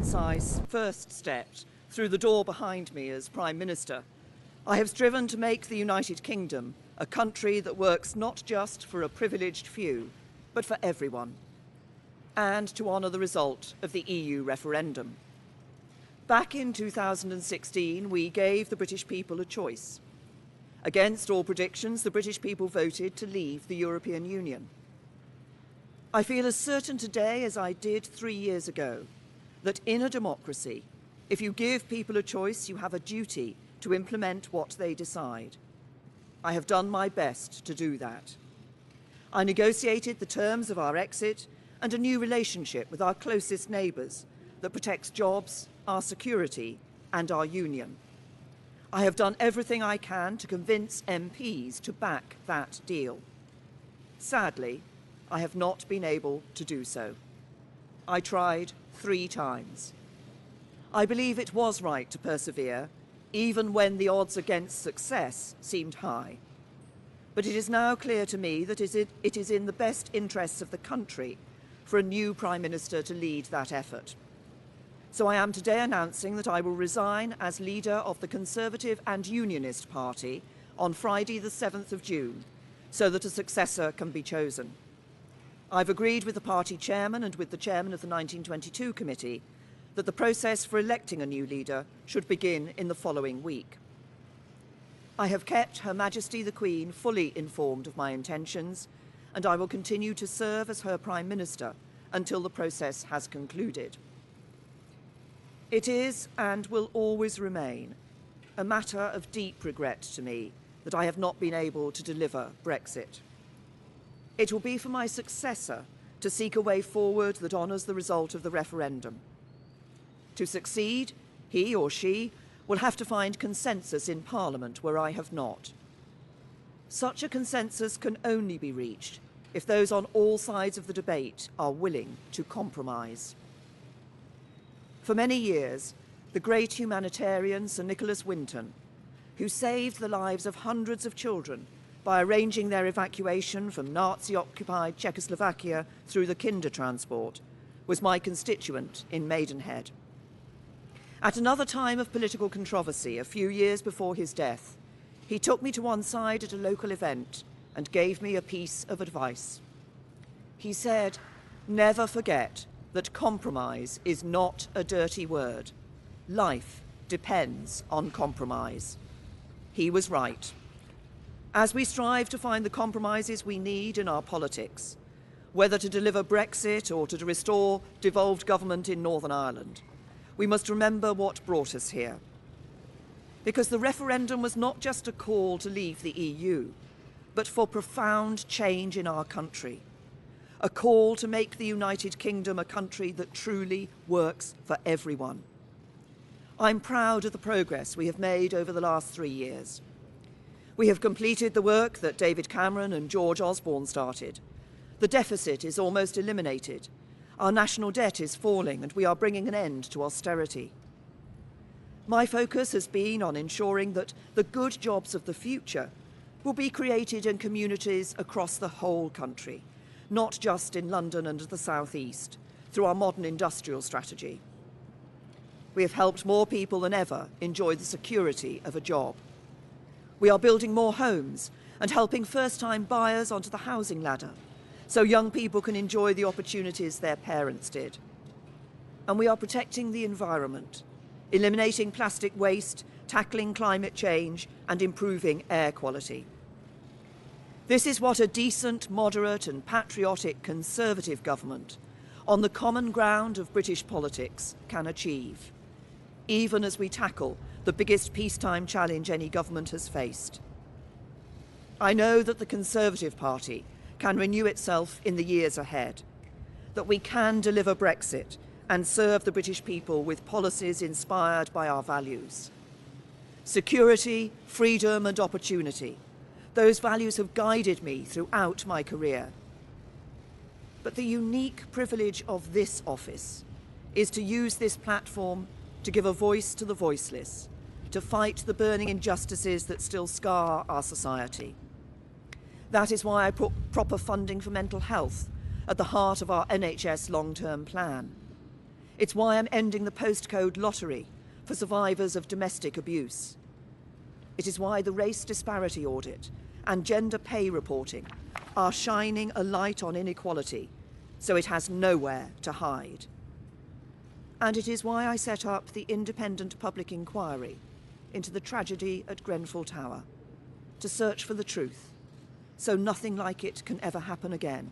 since I first stepped through the door behind me as Prime Minister, I have striven to make the United Kingdom a country that works not just for a privileged few, but for everyone, and to honour the result of the EU referendum. Back in 2016, we gave the British people a choice. Against all predictions, the British people voted to leave the European Union. I feel as certain today as I did 3 years ago that in a democracy, if you give people a choice, you have a duty to implement what they decide. I have done my best to do that. I negotiated the terms of our exit and a new relationship with our closest neighbours that protects jobs, our security and our union. I have done everything I can to convince MPs to back that deal. Sadly, I have not been able to do so. I tried 3 times. I believe it was right to persevere, even when the odds against success seemed high. But it is now clear to me that it is in the best interests of the country for a new Prime Minister to lead that effort. So I am today announcing that I will resign as leader of the Conservative and Unionist Party on Friday the 7th of June, so that a successor can be chosen. I've agreed with the party chairman and with the chairman of the 1922 committee that the process for electing a new leader should begin in the following week. I have kept Her Majesty the Queen fully informed of my intentions, and I will continue to serve as her Prime Minister until the process has concluded. It is, and will always remain, a matter of deep regret to me that I have not been able to deliver Brexit. It will be for my successor to seek a way forward that honours the result of the referendum. To succeed, he or she will have to find consensus in Parliament where I have not. Such a consensus can only be reached if those on all sides of the debate are willing to compromise. For many years, the great humanitarian Sir Nicholas Winton, who saved the lives of hundreds of children by arranging their evacuation from Nazi-occupied Czechoslovakia through the Kinder transport, was my constituent in Maidenhead. At another time of political controversy, a few years before his death, he took me to one side at a local event and gave me a piece of advice. He said, "Never forget that compromise is not a dirty word. Life depends on compromise." He was right. As we strive to find the compromises we need in our politics, whether to deliver Brexit or to restore devolved government in Northern Ireland, we must remember what brought us here. Because the referendum was not just a call to leave the EU, but for profound change in our country. A call to make the United Kingdom a country that truly works for everyone. I'm proud of the progress we have made over the last 3 years. We have completed the work that David Cameron and George Osborne started. The deficit is almost eliminated. Our national debt is falling and we are bringing an end to austerity. My focus has been on ensuring that the good jobs of the future will be created in communities across the whole country, not just in London and the South East, through our modern industrial strategy. We have helped more people than ever enjoy the security of a job. We are building more homes and helping first-time buyers onto the housing ladder, so young people can enjoy the opportunities their parents did. And we are protecting the environment, eliminating plastic waste, tackling climate change, and improving air quality. This is what a decent, moderate, and patriotic Conservative government, on the common ground of British politics, can achieve, even as we tackle the biggest peacetime challenge any government has faced. I know that the Conservative Party can renew itself in the years ahead, that we can deliver Brexit and serve the British people with policies inspired by our values. Security, freedom and opportunity. Those values have guided me throughout my career. But the unique privilege of this office is to use this platform to give a voice to the voiceless, to fight the burning injustices that still scar our society. That is why I put proper funding for mental health at the heart of our NHS long-term plan. It's why I'm ending the postcode lottery for survivors of domestic abuse. It is why the race disparity audit and gender pay reporting are shining a light on inequality so it has nowhere to hide. And it is why I set up the independent public inquiry into the tragedy at Grenfell Tower, to search for the truth, so nothing like it can ever happen again,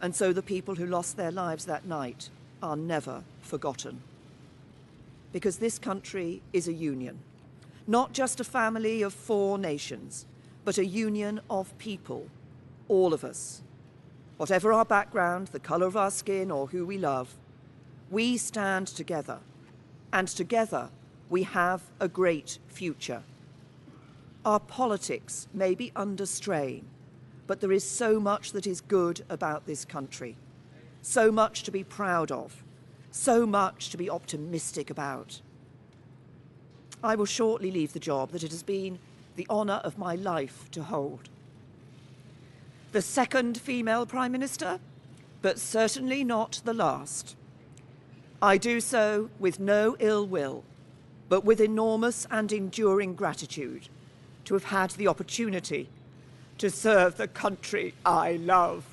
and so the people who lost their lives that night are never forgotten. Because this country is a union, not just a family of 4 nations, but a union of people, all of us. Whatever our background, the colour of our skin, or who we love, we stand together, and together we have a great future. Our politics may be under strain, but there is so much that is good about this country, so much to be proud of, so much to be optimistic about. I will shortly leave the job that it has been the honour of my life to hold. The second female Prime Minister, but certainly not the last. I do so with no ill will, but with enormous and enduring gratitude to have had the opportunity to serve the country I love.